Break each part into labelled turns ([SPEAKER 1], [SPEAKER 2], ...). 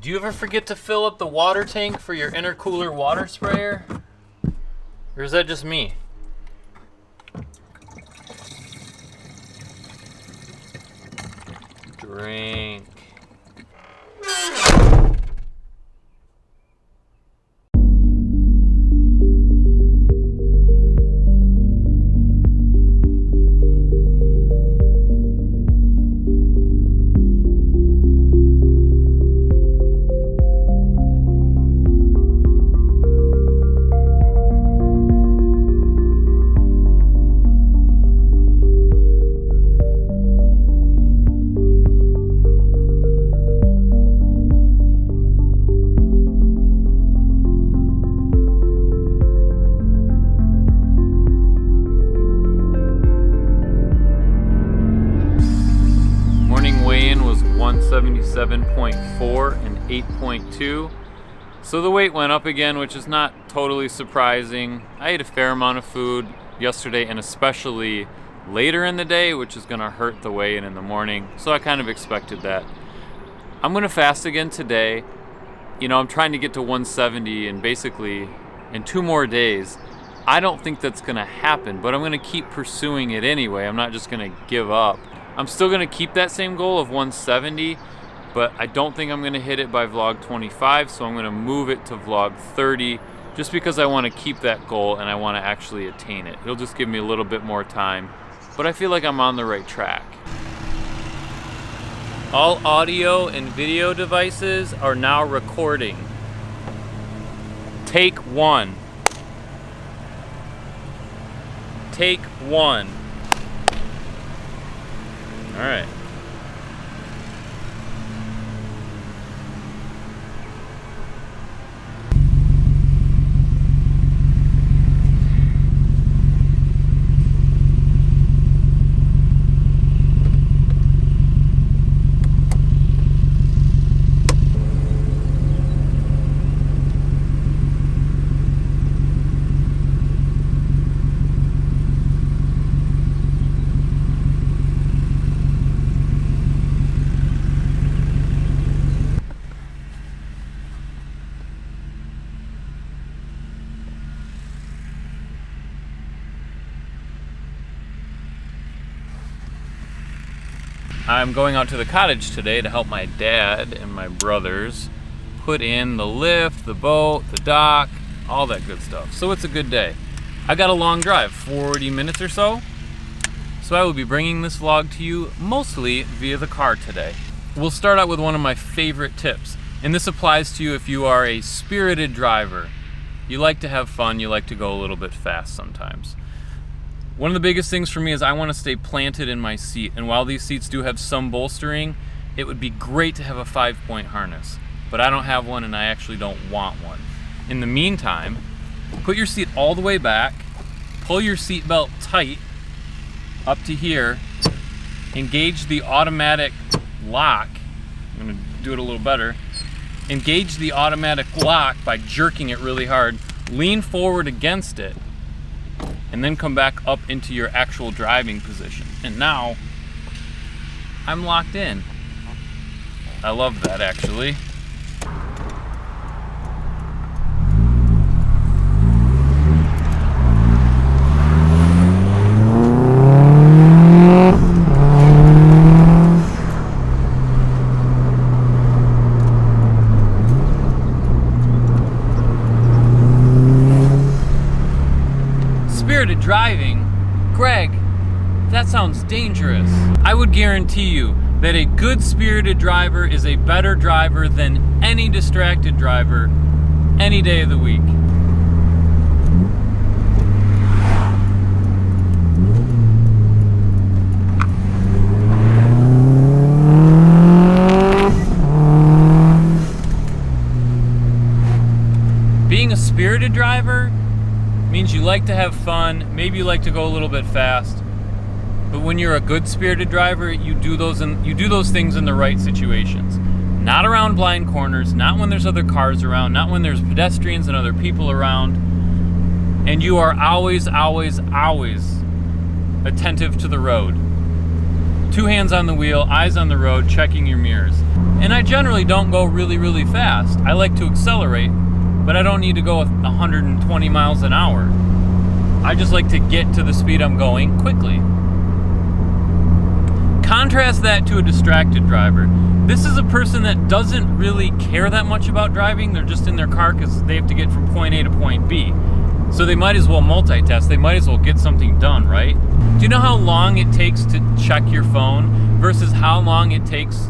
[SPEAKER 1] Do you ever forget to fill up the water tank for your intercooler water sprayer? Or is that just me? Drink. Weigh-in was 177.4 and 8.2. So the weight went up again, which is not totally surprising. I ate a fair amount of food yesterday, and especially later in the day, which is gonna hurt the weigh-in in the morning. So I kind of expected that. I'm gonna fast again today. You know, I'm trying to get to 170 and basically in 2 more days. I don't think that's gonna happen, but I'm gonna keep pursuing it anyway. I'm not just gonna give up. I'm still gonna keep that same goal of 170, but I don't think I'm gonna hit it by vlog 25, so I'm gonna move it to vlog 30, just because I wanna keep that goal and I wanna actually attain it. It'll just give me a little bit more time, but I feel like I'm on the right track. All audio and video devices are now recording. Take 1. Take 1. All right. I'm going out to the cottage today to help my dad and my brothers put in the lift, the boat, the dock, all that good stuff. So it's a good day. I got a long drive, 40 minutes or so. So I will be bringing this vlog to you mostly via the car today. We'll start out with one of my favorite tips. And this applies to you if you are a spirited driver. You like to have fun, you like to go a little bit fast sometimes. One of the biggest things for me is I want to stay planted in my seat, and while these seats do have some bolstering, it would be great to have a 5-point harness, but I don't have one and I actually don't want one. In the meantime, put your seat all the way back, pull your seat belt tight up to here, engage the automatic lock. I'm going to do it a little better. Engage the automatic lock by jerking it really hard, lean forward against it, and then come back up into your actual driving position. And now, I'm locked in. I love that, actually. Spirited driving? Greg, that sounds dangerous. I would guarantee you that a good spirited driver is a better driver than any distracted driver any day of the week. Being a spirited driver means you like to have fun, maybe you like to go a little bit fast, but when you're a good spirited driver, you do those things in the right situations. Not around blind corners, not when there's other cars around, not when there's pedestrians and other people around, and you are always, always, always attentive to the road. 2 hands on the wheel, eyes on the road, checking your mirrors. And I generally don't go really, really fast. I like to accelerate, but I don't need to go 120 miles an hour. I just like to get to the speed I'm going quickly. Contrast that to a distracted driver. This is a person that doesn't really care that much about driving. They're just in their car because they have to get from point A to point B. So they might as well multitask. They might as well get something done, right? Do you know how long it takes to check your phone versus how long it takes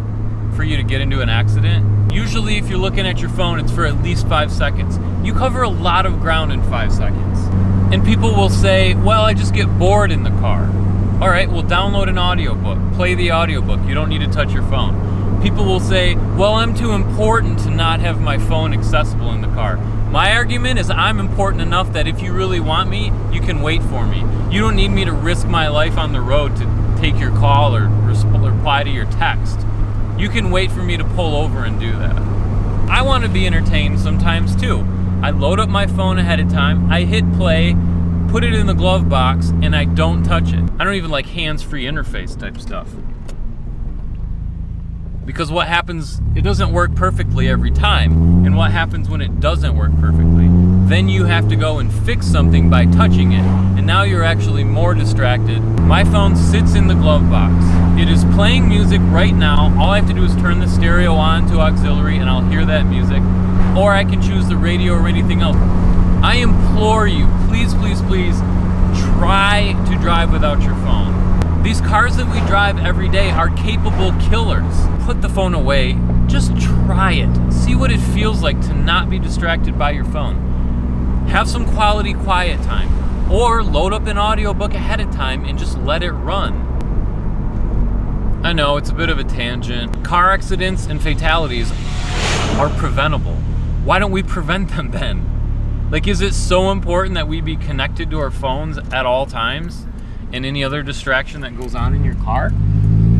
[SPEAKER 1] for you to get into an accident? Usually if you're looking at your phone, it's for at least 5 seconds. You cover a lot of ground in 5 seconds. And people will say, well, I just get bored in the car. All right, well, download an audiobook. Play the audiobook. You don't need to touch your phone. People will say, well, I'm too important to not have my phone accessible in the car. My argument is I'm important enough that if you really want me, you can wait for me. You don't need me to risk my life on the road to take your call or reply to your text. You can wait for me to pull over and do that. I want to be entertained sometimes too. I load up my phone ahead of time, I hit play, put it in the glove box, and I don't touch it. I don't even like hands-free interface type stuff. Because what happens, it doesn't work perfectly every time. And what happens when it doesn't work perfectly? Then you have to go and fix something by touching it. And now you're actually more distracted. My phone sits in the glove box. It is playing music right now. All I have to do is turn the stereo on to auxiliary and I'll hear that music. Or I can choose the radio or anything else. I implore you, please, please, please, try to drive without your phone. These cars that we drive every day are capable killers. Put the phone away. Just try it. See what it feels like to not be distracted by your phone. Have some quality quiet time. Or load up an audiobook ahead of time and just let it run. I know, it's a bit of a tangent. Car accidents and fatalities are preventable. Why don't we prevent them then? Like, is it so important that we be connected to our phones at all times? And any other distraction that goes on in your car?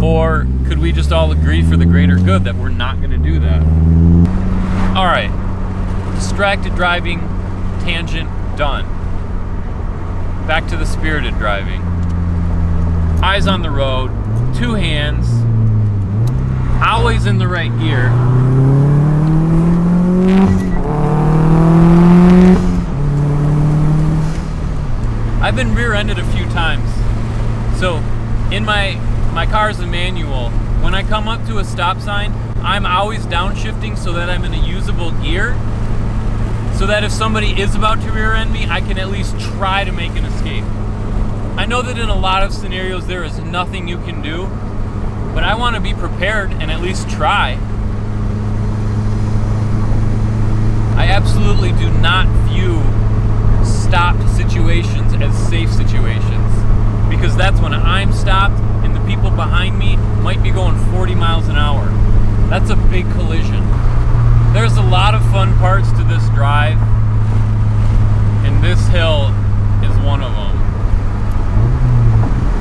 [SPEAKER 1] Or could we just all agree for the greater good that we're not going to do that? All right, distracted driving, tangent, done. Back to the spirited driving. Eyes on the road, 2 hands, always in the right gear. I've been rear-ended a few times. So in my car's a manual. When I come up to a stop sign, I'm always downshifting so that I'm in a usable gear. So that if somebody is about to rear-end me, I can at least try to make an escape. I know that in a lot of scenarios there is nothing you can do, but I want to be prepared and at least try. I absolutely do not view stopped situations as safe situations, because that's when I'm stopped and the people behind me might be going 40 miles an hour. That's a big collision. There's a lot of fun parts to this drive, and this hill is one of them.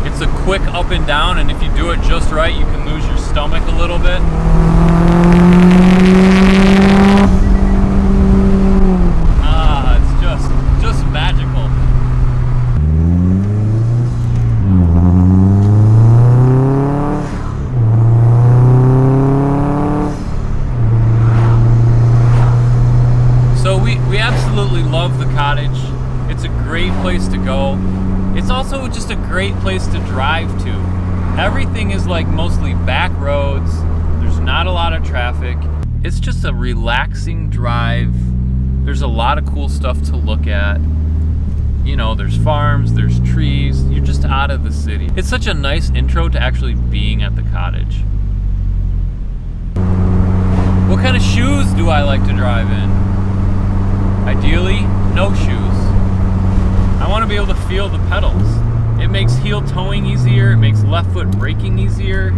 [SPEAKER 1] It's a quick up and down, and if you do it just right, you can lose your stomach a little bit. It's just magical. So we absolutely love the cottage. It's a great place to go. It's also just a great place to drive to. Everything is like mostly back roads. There's not a lot of traffic. It's just a relaxing drive. There's a lot of cool stuff to look at. You know, there's farms, there's trees. You're just out of the city. It's such a nice intro to actually being at the cottage. What kind of shoes do I like to drive in? Ideally, no shoes. I want to be able to feel the pedals. It makes heel towing easier. It makes left foot braking easier.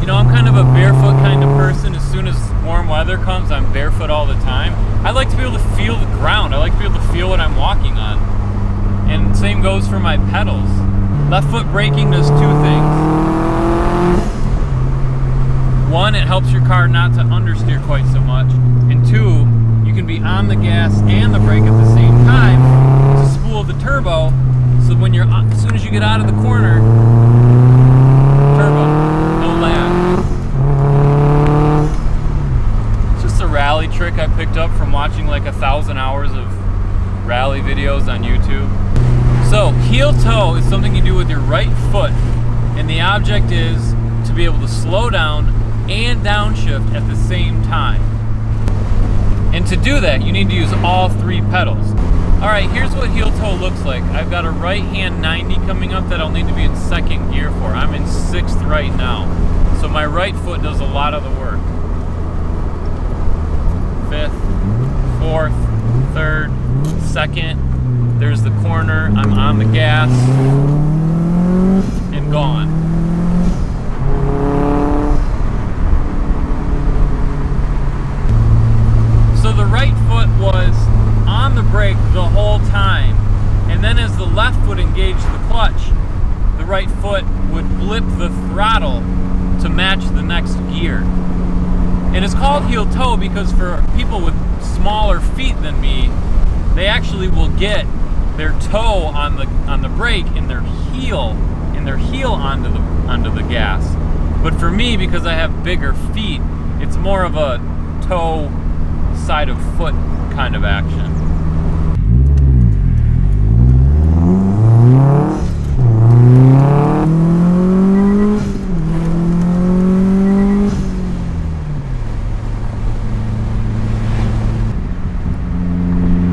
[SPEAKER 1] You know, I'm kind of a barefoot kind of person. As soon as warm weather comes, I'm barefoot all the time. I like to be able to feel the ground. I like to be able to feel what I'm walking on. And same goes for my pedals. Left foot braking does 2 things. One, it helps your car not to understeer quite so much. And 2, you you can be on the gas and the brake at the same time to spool the turbo, so when you're, as soon as you get out of the corner, turbo, no lag. It's just a rally trick I picked up from watching like 1,000 hours of rally videos on YouTube. So heel toe is something you do with your right foot, and the object is to be able to slow down and downshift at the same time. And to do that, you need to use all 3 pedals. All right, here's what heel toe looks like. I've got a right hand 90 coming up that I'll need to be in 2nd gear for. I'm in 6th right now. So my right foot does a lot of the work. 5th, 4th, 3rd, 2nd. There's the corner. I'm on the gas and gone. So the right foot was on the brake the whole time, and then as the left foot engaged the clutch, the right foot would blip the throttle to match the next gear. And it's called heel toe because for people with smaller feet than me, they actually will get their toe on the brake and their heel onto the gas. But for me, because I have bigger feet, it's more of a toe side of foot kind of action.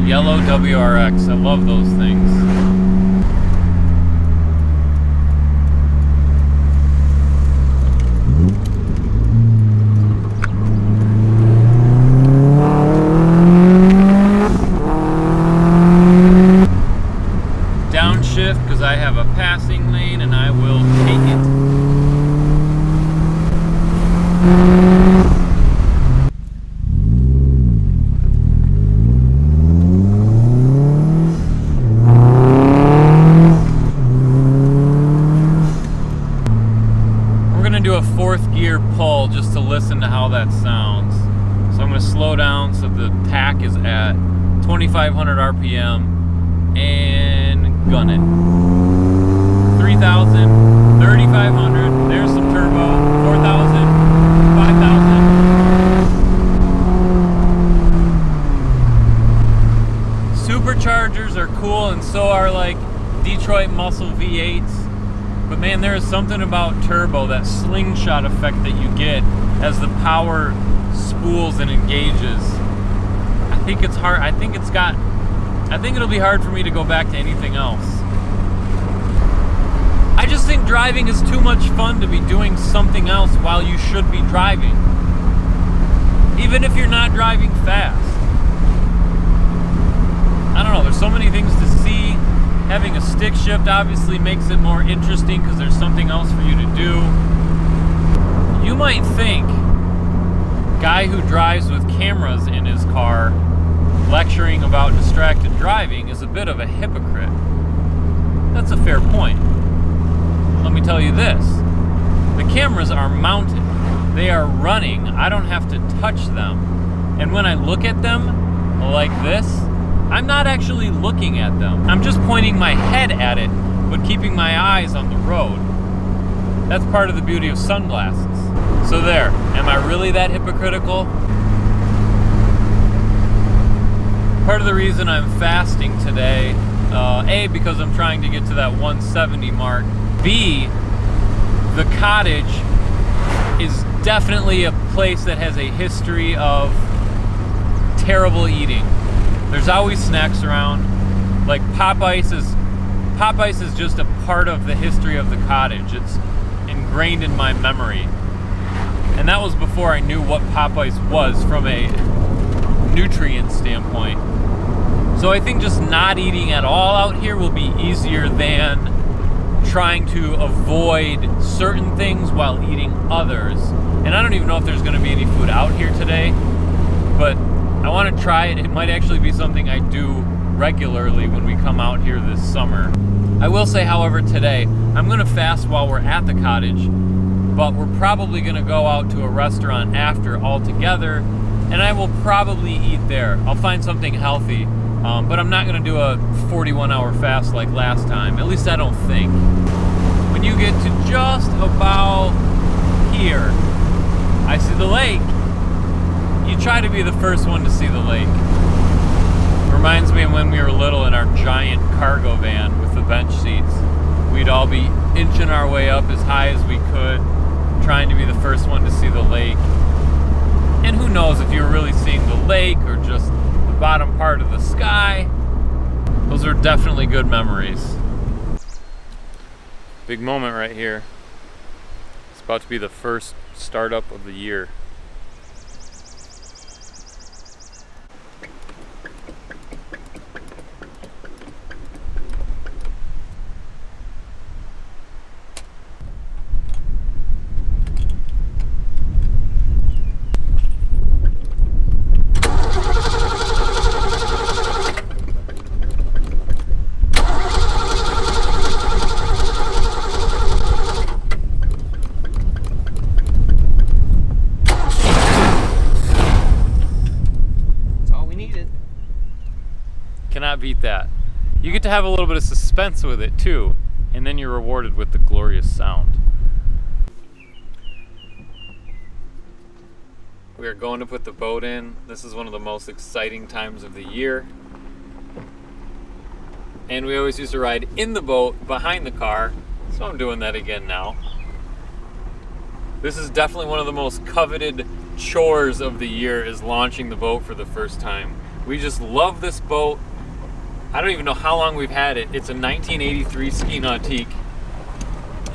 [SPEAKER 1] Yellow WRX, I love those things. Downshift because I have a passing lane and I will take it. Do a 4th gear pull just to listen to how that sounds. So I'm going to slow down so the tach is at 2,500 RPM and gun it. 3,000, 3,500, there's some turbo, 4,000, 5,000. Superchargers are cool, and so are like Detroit Muscle V8s. But man, there is something about turbo, that slingshot effect that you get as the power spools and engages. I think it's hard. I think it'll be hard for me to go back to anything else. I just think driving is too much fun to be doing something else while you should be driving. Even if you're not driving fast. I don't know, there's so many things to see. Having a stick shift obviously makes it more interesting because there's something else for you to do. You might think guy who drives with cameras in his car lecturing about distracted driving is a bit of a hypocrite. That's a fair point. Let me tell you this. The cameras are mounted. They are running. I don't have to touch them. And when I look at them like this, I'm not actually looking at them. I'm just pointing my head at it, but keeping my eyes on the road. That's part of the beauty of sunglasses. So there, am I really that hypocritical? Part of the reason I'm fasting today, A, because I'm trying to get to that 170 mark. B, the cottage is definitely a place that has a history of terrible eating. There's always snacks around. Like pop ice is just a part of the history of the cottage. It's ingrained in my memory. And that was before I knew what pop ice was from a nutrient standpoint. So I think just not eating at all out here will be easier than trying to avoid certain things while eating others. And I don't even know if there's going to be any food out here today, but I want to try it. It might actually be something I do regularly when we come out here this summer. I will say, however, today, I'm going to fast while we're at the cottage, but we're probably going to go out to a restaurant after all together and I will probably eat there. I'll find something healthy, but I'm not gonna do a 41-hour fast like last time. At least I don't think. When you get to just about here, I see the lake. You try to be the first one to see the lake. Reminds me of when we were little in our giant cargo van with the bench seats. We'd all be inching our way up as high as we could, trying to be the first one to see the lake. And who knows if you're really seeing the lake or just the bottom part of the sky. Those are definitely good memories. Big moment right here. It's about to be the first startup of the year. Cannot beat that. You get to have a little bit of suspense with it too, and then you're rewarded with the glorious sound. We are going to put the boat in. This is one of the most exciting times of the year. And we always used to ride in the boat behind the car, so I'm doing that again now. This is definitely one of the most coveted chores of the year, is launching the boat for the first time. We just love this boat. I don't even know how long we've had it. It's a 1983 ski Nautique,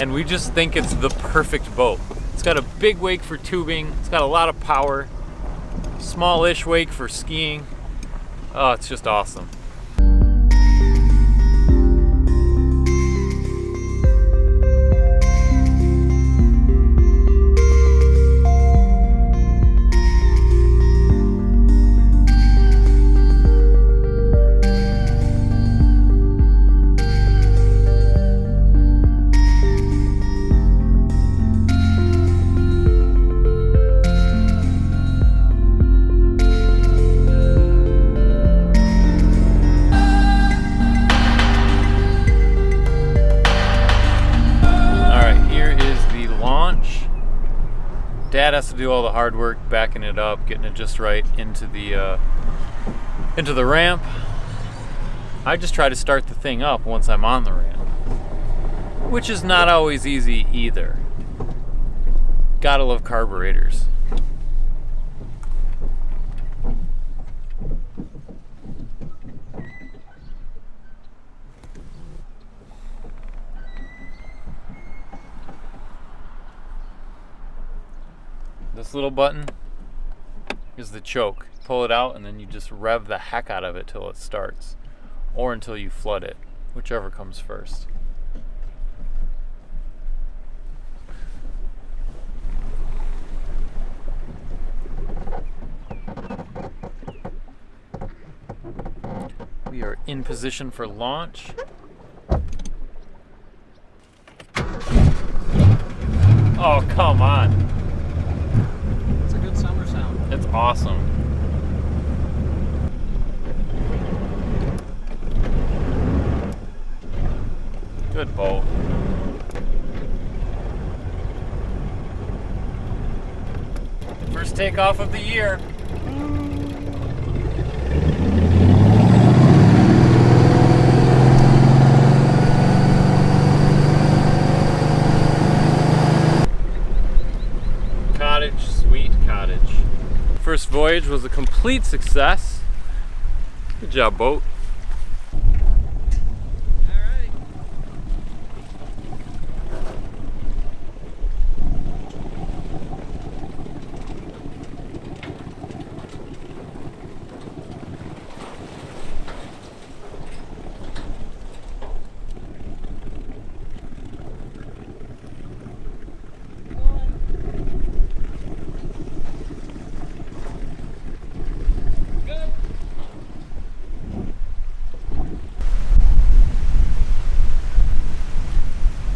[SPEAKER 1] and we just think it's the perfect boat. It's got a big wake for tubing. It's got a lot of power. Smallish wake for skiing. Oh, it's just awesome. Dad has to do all the hard work backing it up, getting it just right into the ramp. I just try to start the thing up once I'm on the ramp, which is not always easy either. Gotta love carburetors. This little button is the choke. Pull it out and then you just rev the heck out of it till it starts, or until you flood it, whichever comes first. We are in position for launch. Oh, come on. It's awesome. Good boat. First takeoff of the year. Cottage, sweet cottage. First voyage was a complete success. Good job, boat.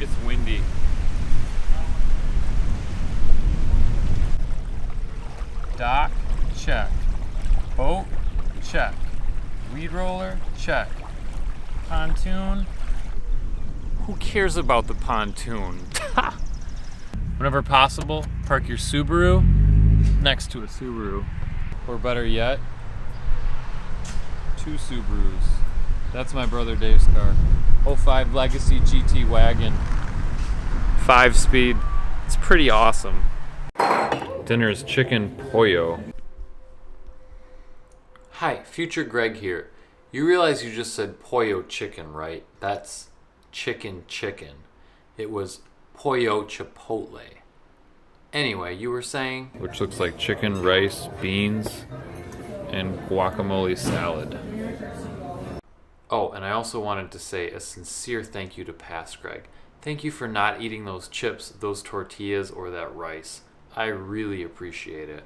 [SPEAKER 1] It's windy. Dock check. Boat, check. Weed roller, check. Pontoon. Who cares about the pontoon? Whenever possible, park your Subaru next to a Subaru. Or better yet, 2 Subarus. That's my brother Dave's car. 05 Legacy GT wagon. 5-speed. It's pretty awesome. Dinner's chicken pollo. Hi, future Greg here. You realize you just said pollo chicken, right? That's chicken. It was pollo chipotle. Anyway, you were saying? Which looks like chicken, rice, beans, and guacamole salad. Oh, and I also wanted to say a sincere thank you to Past Greg. Thank you for not eating those chips, those tortillas, or that rice. I really appreciate it.